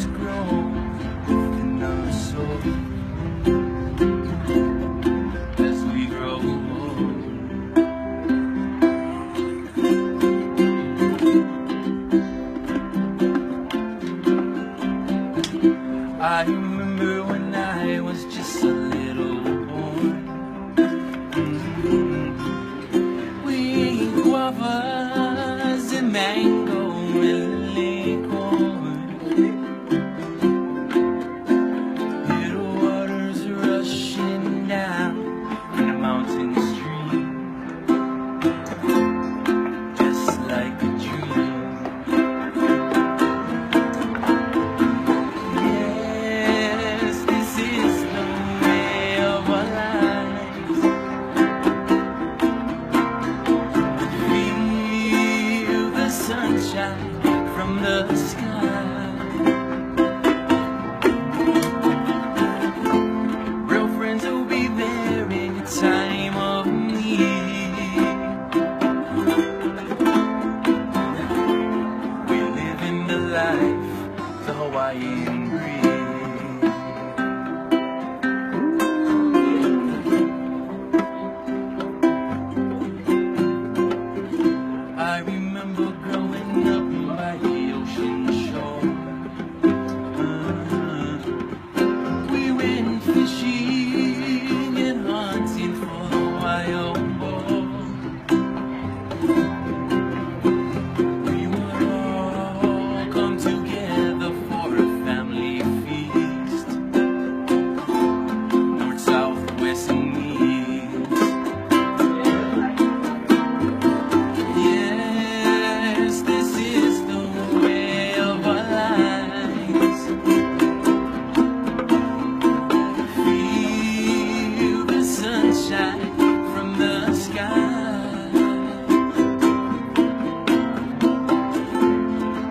grow within our soul as we grow old. I remember when I was just a little boy. We ate guavas and mango and liquor. Little waters rushing down in the mountain stream, just like a dream. Sunshine from the sky. Real friends will be there in time of need. We live in the life, the Hawaiian breeze. I remember growing up by the ocean shore. We went fishing and hunting for the wild boar. We would all come together for a family feast, north, south, west, and east. Yes, this is the way of our lives. Feel the sunshine from the sky.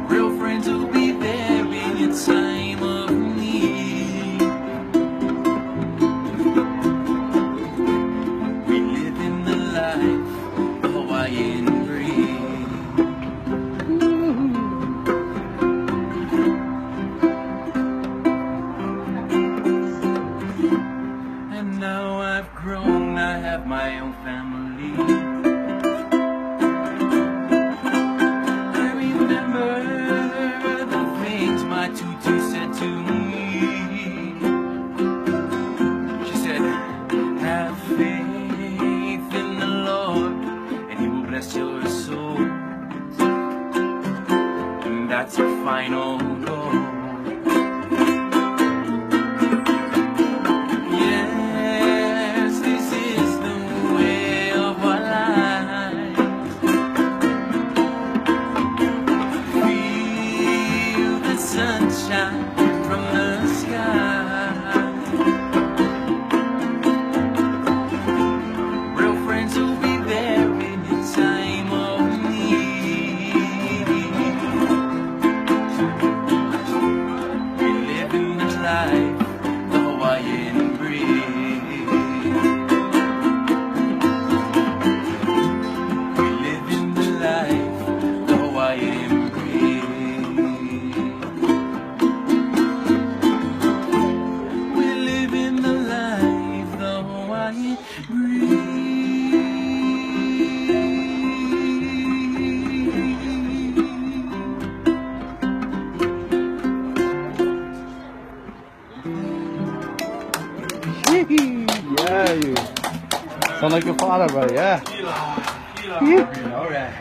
Real friends will be there in your time of need. We live in the life, the Hawaiian breeze. And now I've grown, I have my own family. I remember the things my tutu said to me. She said, have faith in the Lord and He will bless your soul. And that's our final goal. Yes, this is the way of our lives. Feel the sunshine from the sky. Real friends will be there in your time of need. We live in the life, the Hawaiian breeze. We live in the life, the Hawaiian breeze. We live in the life, the Hawaiian breeze. Yeah, you sound like your father, buddy. Yeah. All right.